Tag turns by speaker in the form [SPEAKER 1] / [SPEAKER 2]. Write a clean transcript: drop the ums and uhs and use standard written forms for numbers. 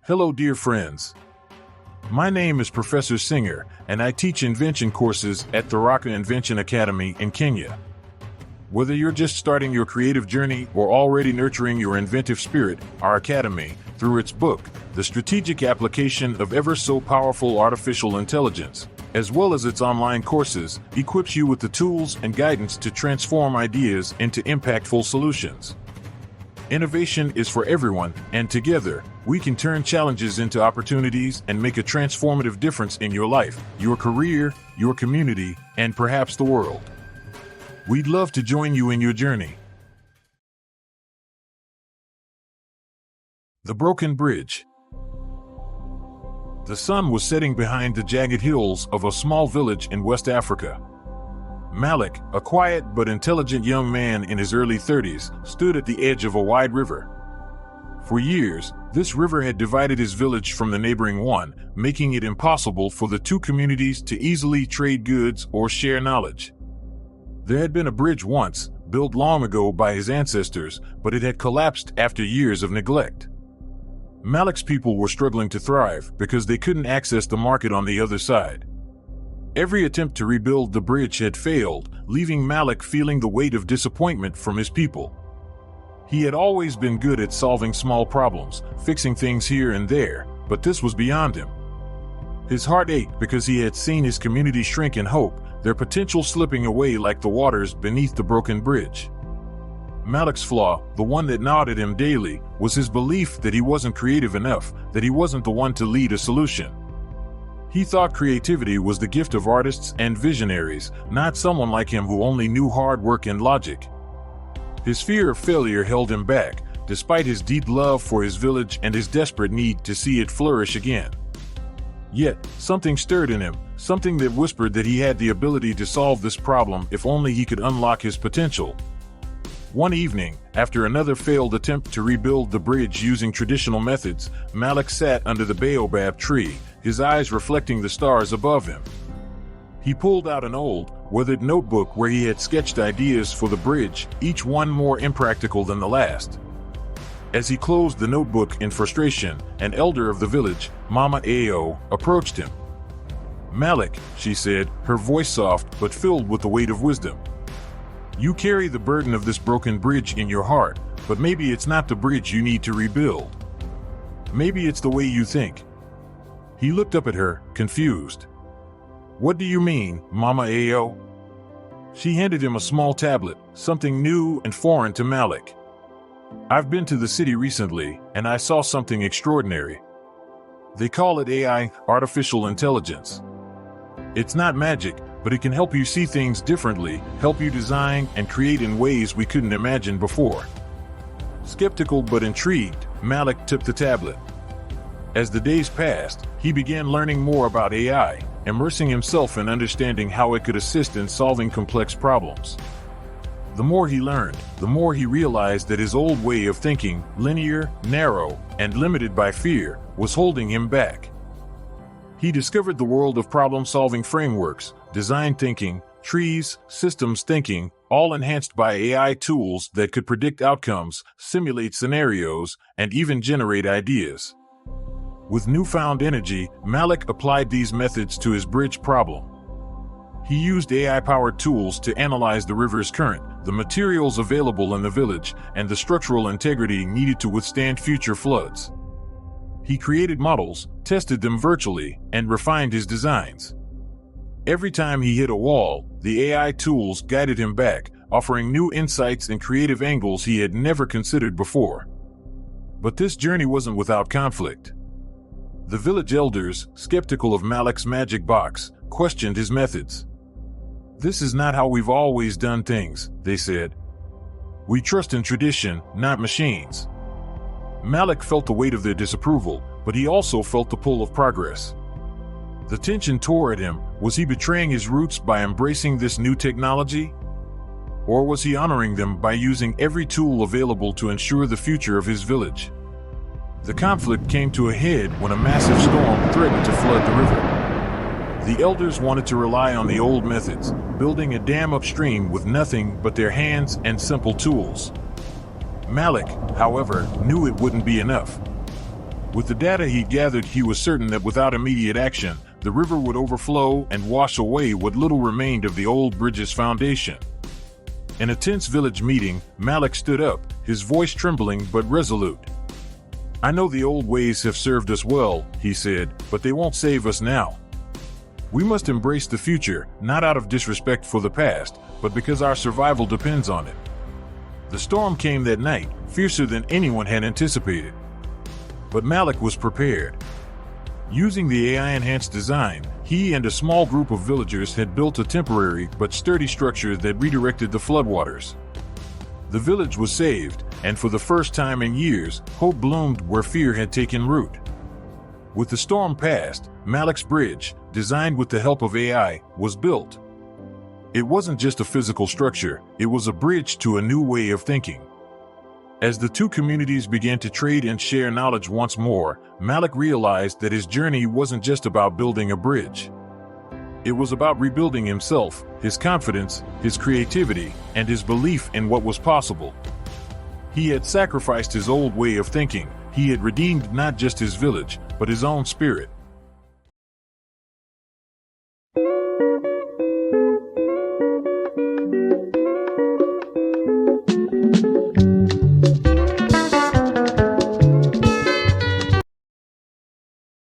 [SPEAKER 1] Hello, dear friends. My name is Professor Singer, and I teach invention courses at the Raka Invention Academy in Kenya. Whether you're just starting your creative journey or already nurturing your inventive spirit, our academy, through its book, The Strategic Application of Ever So Powerful Artificial Intelligence, as well as its online courses, equips you with the tools and guidance to transform ideas into impactful solutions. Innovation is for everyone, and together, we can turn challenges into opportunities and make a transformative difference in your life, your career, your community, and perhaps the world. We'd love to join you in your journey. The Broken Bridge. The sun was setting behind the jagged hills of a small village in West Africa. Malik, a quiet but intelligent young man in his early 30s, stood at the edge of a wide river. For years, this river had divided his village from the neighboring one, making it impossible for the two communities to easily trade goods or share knowledge. There had been a bridge once, built long ago by his ancestors, but it had collapsed after years of neglect. Malik's people were struggling to thrive because they couldn't access the market on the other side. Every attempt to rebuild the bridge had failed, leaving Malik feeling the weight of disappointment from his people. He had always been good at solving small problems, fixing things here and there, but this was beyond him. His heart ached because he had seen his community shrink in hope, their potential slipping away like the waters beneath the broken bridge. Malik's flaw, the one that gnawed at him daily, was his belief that he wasn't creative enough, that he wasn't the one to lead a solution. He thought creativity was the gift of artists and visionaries, not someone like him who only knew hard work and logic. His fear of failure held him back, despite his deep love for his village and his desperate need to see it flourish again. Yet, something stirred in him, something that whispered that he had the ability to solve this problem if only he could unlock his potential. One evening, after another failed attempt to rebuild the bridge using traditional methods, Malik sat under the baobab tree, his eyes reflecting the stars above him. He pulled out an old, weathered notebook where he had sketched ideas for the bridge, each one more impractical than the last. As he closed the notebook in frustration, an elder of the village, Mama Ao, approached him. "Malik," she said, her voice soft but filled with the weight of wisdom. "You carry the burden of this broken bridge in your heart, but maybe it's not the bridge you need to rebuild. Maybe it's the way you think." He looked up at her, confused. "What do you mean, Mama Ao?" She handed him a small tablet, something new and foreign to Malik. "I've been to the city recently, and I saw something extraordinary. They call it AI, artificial intelligence. It's not magic, but it can help you see things differently, help you design and create in ways we couldn't imagine before." Skeptical but intrigued, Malik took the tablet. As the days passed, he began learning more about AI, immersing himself in understanding how it could assist in solving complex problems. The more he learned, the more he realized that his old way of thinking, linear, narrow, and limited by fear, was holding him back. He discovered the world of problem-solving frameworks, design thinking, trees, systems thinking, all enhanced by AI tools that could predict outcomes, simulate scenarios, and even generate ideas. With newfound energy, Malik applied these methods to his bridge problem. He used AI-powered tools to analyze the river's current, the materials available in the village, and the structural integrity needed to withstand future floods. He created models, tested them virtually, and refined his designs. Every time he hit a wall, the AI tools guided him back, offering new insights and creative angles he had never considered before. But this journey wasn't without conflict. The village elders, skeptical of Malik's magic box, questioned his methods. "This is not how we've always done things," they said. "We trust in tradition, not machines." Malik felt the weight of their disapproval, but he also felt the pull of progress. The tension tore at him. Was he betraying his roots by embracing this new technology? Or was he honoring them by using every tool available to ensure the future of his village? The conflict came to a head when a massive storm threatened to flood the river. The elders wanted to rely on the old methods, building a dam upstream with nothing but their hands and simple tools. Malik, however, knew it wouldn't be enough. With the data he gathered, he was certain that without immediate action, the river would overflow and wash away what little remained of the old bridge's foundation. In a tense village meeting, Malik stood up, his voice trembling but resolute. "I know the old ways have served us well," he said, "but they won't save us now. We must embrace the future, not out of disrespect for the past, but because our survival depends on it." The storm came that night, fiercer than anyone had anticipated. But Malik was prepared. Using the AI-enhanced design, he and a small group of villagers had built a temporary but sturdy structure that redirected the floodwaters. The village was saved, and for the first time in years, hope bloomed where fear had taken root. With the storm past, Malik's bridge, designed with the help of AI, was built. It wasn't just a physical structure, it was a bridge to a new way of thinking. As the two communities began to trade and share knowledge once more, Malik realized that his journey wasn't just about building a bridge. It was about rebuilding himself, his confidence, his creativity, and his belief in what was possible. He had sacrificed his old way of thinking. He had redeemed not just his village, but his own spirit.